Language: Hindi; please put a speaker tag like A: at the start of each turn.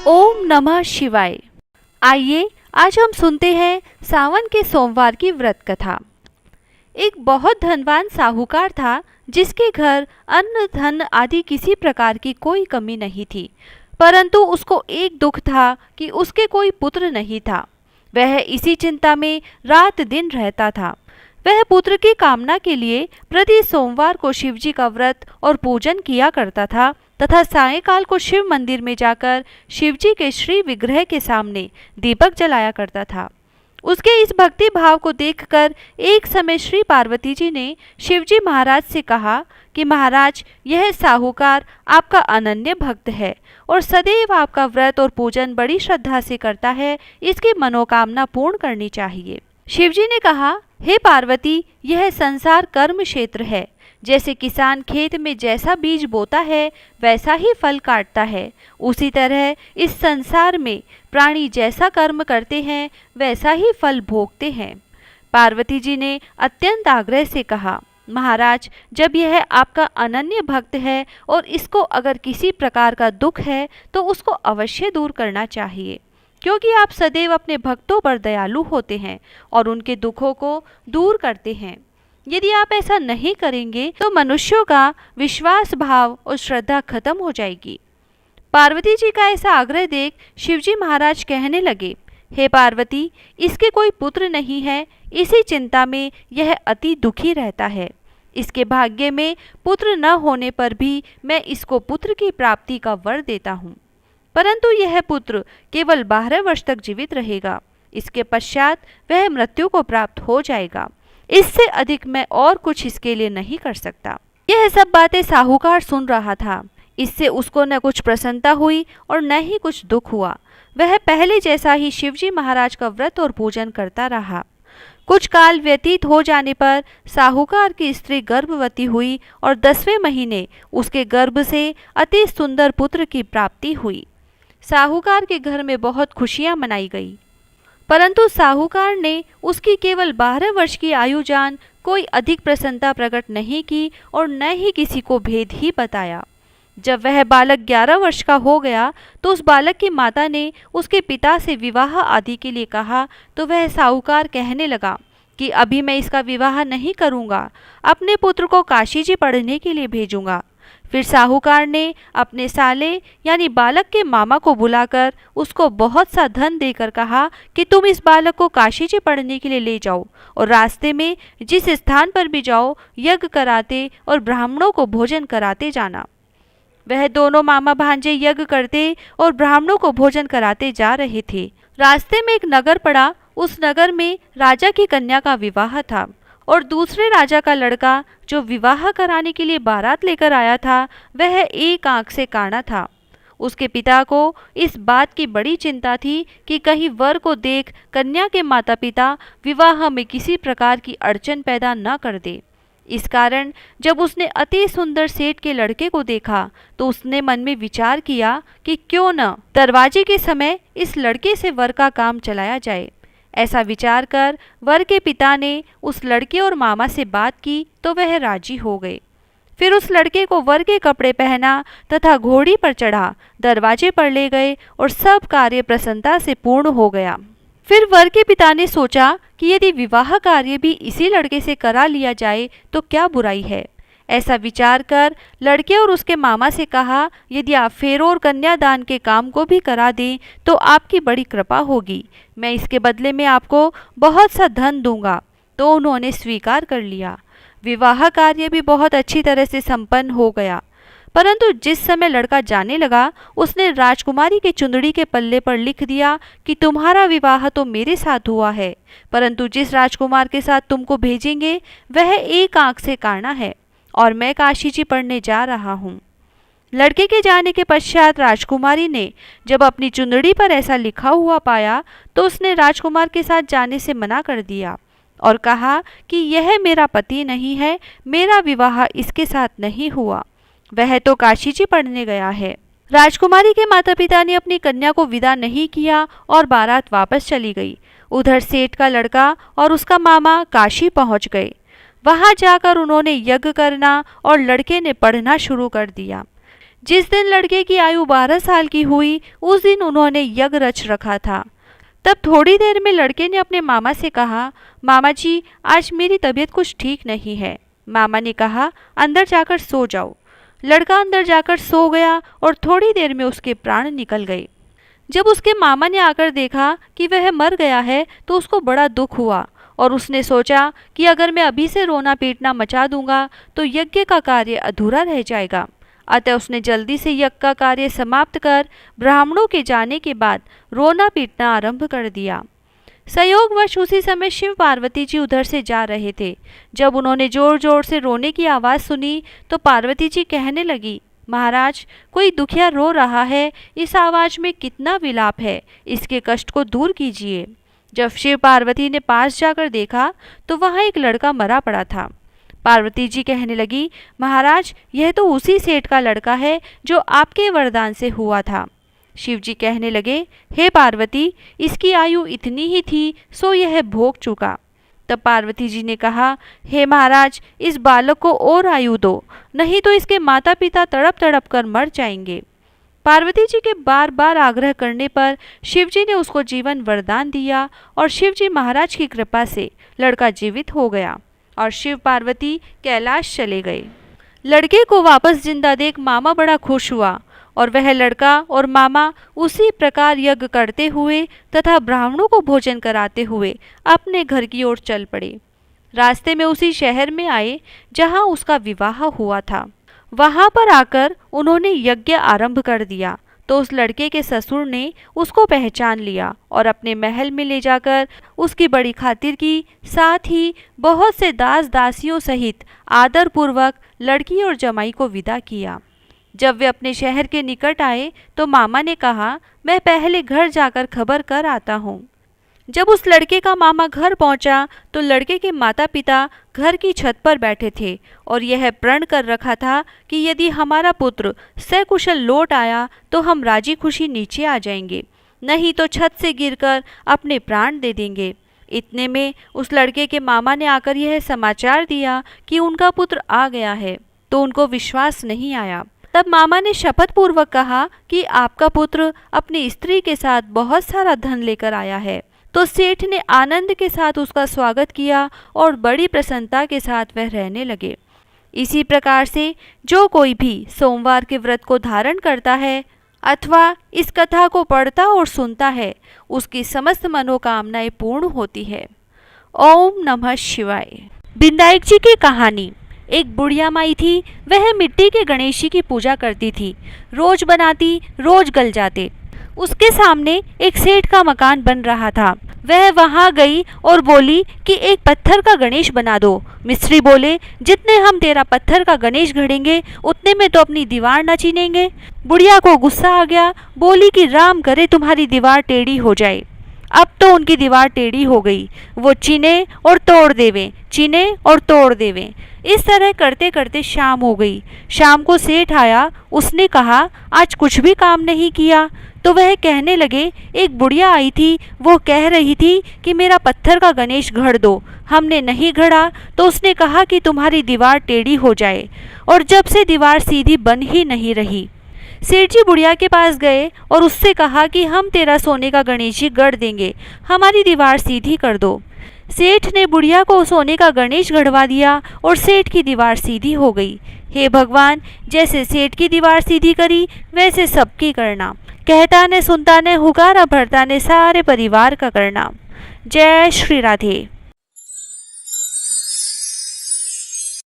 A: ओम नमः शिवाय। आइए आज हम सुनते हैं सावन के सोमवार की व्रत कथा। एक बहुत धनवान साहूकार था जिसके घर अन्न धन आदि किसी प्रकार की कोई कमी नहीं थी, परंतु उसको एक दुख था कि उसके कोई पुत्र नहीं था। वह इसी चिंता में रात दिन रहता था। वह पुत्र की कामना के लिए प्रति सोमवार को शिवजी का व्रत और पूजन किया करता था तथा सायंकाल को शिव मंदिर में जाकर शिवजी के श्री विग्रह के सामने दीपक जलाया करता था। उसके इस भक्ति भाव को देखकर एक समय श्री पार्वती जी ने शिवजी महाराज से कहा कि महाराज, यह साहूकार आपका अनन्य भक्त है और सदैव आपका व्रत और पूजन बड़ी श्रद्धा से करता है, इसकी मनोकामना पूर्ण करनी चाहिए। शिवजी ने कहा, हे पार्वती, यह संसार कर्म क्षेत्र है। जैसे किसान खेत में जैसा बीज बोता है वैसा ही फल काटता है, उसी तरह इस संसार में प्राणी जैसा कर्म करते हैं वैसा ही फल भोगते हैं। पार्वती जी ने अत्यंत आग्रह से कहा, महाराज, जब यह आपका अनन्य भक्त है और इसको अगर किसी प्रकार का दुख है तो उसको अवश्य दूर करना चाहिए, क्योंकि आप सदैव अपने भक्तों पर दयालु होते हैं और उनके दुखों को दूर करते हैं। यदि आप ऐसा नहीं करेंगे तो मनुष्यों का विश्वास भाव और श्रद्धा खत्म हो जाएगी। पार्वती जी का ऐसा आग्रह देख शिवजी महाराज कहने लगे, हे पार्वती, इसके कोई पुत्र नहीं है, इसी चिंता में यह अति दुखी रहता है। इसके भाग्य में पुत्र न होने पर भी मैं इसको पुत्र की प्राप्ति का वर देता हूँ, परंतु यह पुत्र केवल 12 वर्ष तक जीवित रहेगा। इसके पश्चात वह मृत्यु को प्राप्त हो जाएगा। इससे अधिक मैं और कुछ इसके लिए नहीं कर सकता। यह सब बातें साहूकार सुन रहा था। इससे उसको न कुछ प्रसन्नता हुई और न ही कुछ दुख हुआ। वह पहले जैसा ही शिवजी महाराज का व्रत और पूजन करता रहा। कुछ काल व्यतीत हो जाने पर साहूकार की स्त्री गर्भवती हुई और 10वें महीने उसके गर्भ से अति सुंदर पुत्र की प्राप्ति हुई। साहूकार के घर में बहुत खुशियां मनाई गई, परंतु साहूकार ने उसकी केवल 12 वर्ष की आयु जान कोई अधिक प्रसन्नता प्रकट नहीं की और न ही किसी को भेद ही बताया। जब वह बालक 11 वर्ष का हो गया तो उस बालक की माता ने उसके पिता से विवाह आदि के लिए कहा, तो वह साहूकार कहने लगा कि अभी मैं इसका विवाह नहीं करूँगा, अपने पुत्र को काशी जी पढ़ने के लिए भेजूँगा। फिर साहूकार ने अपने साले यानी बालक के मामा को बुलाकर उसको बहुत सा धन देकर कहा कि तुम इस बालक को काशी जी पढ़ने के लिए ले जाओ और रास्ते में जिस स्थान पर भी जाओ यज्ञ कराते और ब्राह्मणों को भोजन कराते जाना। वह दोनों मामा भांजे यज्ञ करते और ब्राह्मणों को भोजन कराते जा रहे थे। रास्ते में एक नगर पड़ा। उस नगर में राजा की कन्या का विवाह था और दूसरे राजा का लड़का जो विवाह कराने के लिए बारात लेकर आया था वह एक आंख से काना था। उसके पिता को इस बात की बड़ी चिंता थी कि कहीं वर को देख कन्या के माता पिता विवाह में किसी प्रकार की अड़चन पैदा न कर दे। इस कारण जब उसने अति सुंदर सेठ के लड़के को देखा तो उसने मन में विचार किया कि क्यों न दरवाजे के समय इस लड़के से वर का काम चलाया जाए। ऐसा विचार कर वर के पिता ने उस लड़के और मामा से बात की तो वह राजी हो गए। फिर उस लड़के को वर के कपड़े पहना तथा घोड़ी पर चढ़ा दरवाजे पर ले गए और सब कार्य प्रसन्नता से पूर्ण हो गया। फिर वर के पिता ने सोचा कि यदि विवाह कार्य भी इसी लड़के से करा लिया जाए तो क्या बुराई है। ऐसा विचार कर लड़के और उसके मामा से कहा, यदि आप फेरों और कन्यादान के काम को भी करा दें तो आपकी बड़ी कृपा होगी, मैं इसके बदले में आपको बहुत सा धन दूंगा। तो उन्होंने स्वीकार कर लिया। विवाह कार्य भी बहुत अच्छी तरह से संपन्न हो गया, परंतु जिस समय लड़का जाने लगा उसने राजकुमारी के चुंदड़ी के पल्ले पर लिख दिया कि तुम्हारा विवाह तो मेरे साथ हुआ है, परंतु जिस राजकुमार के साथ तुमको भेजेंगे वह एक आंख से काना है और मैं काशी जी पढ़ने जा रहा हूँ। लड़के के जाने के पश्चात राजकुमारी ने जब अपनी चुंदड़ी पर ऐसा लिखा हुआ पाया तो उसने राजकुमार के साथ जाने से मना कर दिया और कहा कि यह मेरा पति नहीं है, मेरा विवाह इसके साथ नहीं हुआ, वह तो काशी जी पढ़ने गया है। राजकुमारी के माता पिता ने अपनी कन्या को विदा नहीं किया और बारात वापस चली गई। उधर सेठ का लड़का और उसका मामा काशी पहुंच गए। वहां जाकर उन्होंने यज्ञ करना और लड़के ने पढ़ना शुरू कर दिया। जिस दिन लड़के की आयु 12 साल की हुई उस दिन उन्होंने यज्ञ रच रखा था। तब थोड़ी देर में लड़के ने अपने मामा से कहा, मामा जी आज मेरी तबीयत कुछ ठीक नहीं है। मामा ने कहा, अंदर जाकर सो जाओ। लड़का अंदर जाकर सो गया और थोड़ी देर में उसके प्राण निकल गए। जब उसके मामा ने आकर देखा कि वह मर गया है तो उसको बड़ा दुख हुआ और उसने सोचा कि अगर मैं अभी से रोना पीटना मचा दूंगा तो यज्ञ का कार्य अधूरा रह जाएगा। अतः उसने जल्दी से यज्ञ का कार्य समाप्त कर ब्राह्मणों के जाने के बाद रोना पीटना आरंभ कर दिया। संयोगवश उसी समय शिव पार्वती जी उधर से जा रहे थे। जब उन्होंने जोर जोर से रोने की आवाज़ सुनी तो पार्वती जी कहने लगी, महाराज कोई दुखिया रो रहा है, इस आवाज़ में कितना विलाप है, इसके कष्ट को दूर कीजिए। जब शिव पार्वती ने पास जाकर देखा तो वहाँ एक लड़का मरा पड़ा था। पार्वती जी कहने लगी, महाराज यह तो उसी सेठ का लड़का है जो आपके वरदान से हुआ था। शिव जी कहने लगे, हे पार्वती इसकी आयु इतनी ही थी सो यह भोग चुका। तब पार्वती जी ने कहा, हे महाराज इस बालक को और आयु दो, नहीं तो इसके माता पिता तड़प तड़प कर मर जाएंगे। पार्वती जी के बार बार आग्रह करने पर शिव जी ने उसको जीवन वरदान दिया और शिव जी महाराज की कृपा से लड़का जीवित हो गया और शिव पार्वती कैलाश चले गए। लड़के को वापस जिंदा देख मामा बड़ा खुश हुआ और वह लड़का और मामा उसी प्रकार यज्ञ करते हुए तथा ब्राह्मणों को भोजन कराते हुए अपने घर की ओर चल पड़े। रास्ते में उसी शहर में आए जहां उसका विवाह हुआ था। वहां पर आकर उन्होंने यज्ञ आरंभ कर दिया तो उस लड़के के ससुर ने उसको पहचान लिया और अपने महल में ले जाकर उसकी बड़ी खातिर की, साथ ही बहुत से दास दासियों सहित आदर पूर्वक लड़की और जमाई को विदा किया। जब वे अपने शहर के निकट आए तो मामा ने कहा, मैं पहले घर जाकर खबर कर आता हूँ। जब उस लड़के का मामा घर पहुंचा तो लड़के के माता पिता घर की छत पर बैठे थे और यह प्रण कर रखा था कि यदि हमारा पुत्र सकुशल लौट आया तो हम राजी खुशी नीचे आ जाएंगे, नहीं तो छत से गिरकर अपने प्राण दे देंगे। इतने में उस लड़के के मामा ने आकर यह समाचार दिया कि उनका पुत्र आ गया है, तो उनको विश्वास नहीं आया। तब मामा ने शपथ पूर्वक कहा कि आपका पुत्र अपनी स्त्री के साथ बहुत सारा धन लेकर आया है। तो सेठ ने आनंद के साथ उसका स्वागत किया और बड़ी प्रसन्नता के साथ वह रहने लगे। इसी प्रकार से जो कोई भी सोमवार के व्रत को धारण करता है अथवा इस कथा को पढ़ता और सुनता है उसकी समस्त मनोकामनाएं पूर्ण होती है। ओम नमः शिवाय। विनायक जी की कहानी। एक बुढ़िया माई थी, वह मिट्टी के गणेश जी की पूजा करती थी। रोज बनाती रोज गल जाते। उसके सामने एक सेठ का मकान बन रहा था। वह वहां गई और बोली कि एक पत्थर का गणेश बना दो। मिस्त्री बोले, जितने हम तेरा पत्थर का गणेश गढ़ेंगे उतने में तो अपनी दीवार न चीनेंगे। बुढ़िया को गुस्सा आ गया, बोली कि राम करे तुम्हारी दीवार टेढ़ी हो जाए। अब तो उनकी दीवार टेढ़ी हो गई, वो चीने और तोड़ देवे, चीने और तोड़ देवे। इस तरह करते करते शाम हो गई। शाम को सेठ आया, उसने कहा आज कुछ भी काम नहीं किया। तो वह कहने लगे, एक बुढ़िया आई थी, वो कह रही थी कि मेरा पत्थर का गणेश गढ़ दो। हमने नहीं गढ़ा तो उसने कहा कि तुम्हारी दीवार टेढ़ी हो जाए, और जब से दीवार सीधी बन ही नहीं रही। सेठ जी बुढ़िया के पास गए और उससे कहा कि हम तेरा सोने का गणेश जी गढ़ देंगे, हमारी दीवार सीधी कर दो। सेठ ने बुढ़िया को सोने का गणेश गढ़वा दिया और सेठ की दीवार सीधी हो गई। हे भगवान, जैसे सेठ की दीवार सीधी करी वैसे सबकी करना। कहता ने सुनता ने हुकारा भरता ने सारे परिवार का करना। जय श्री राधे।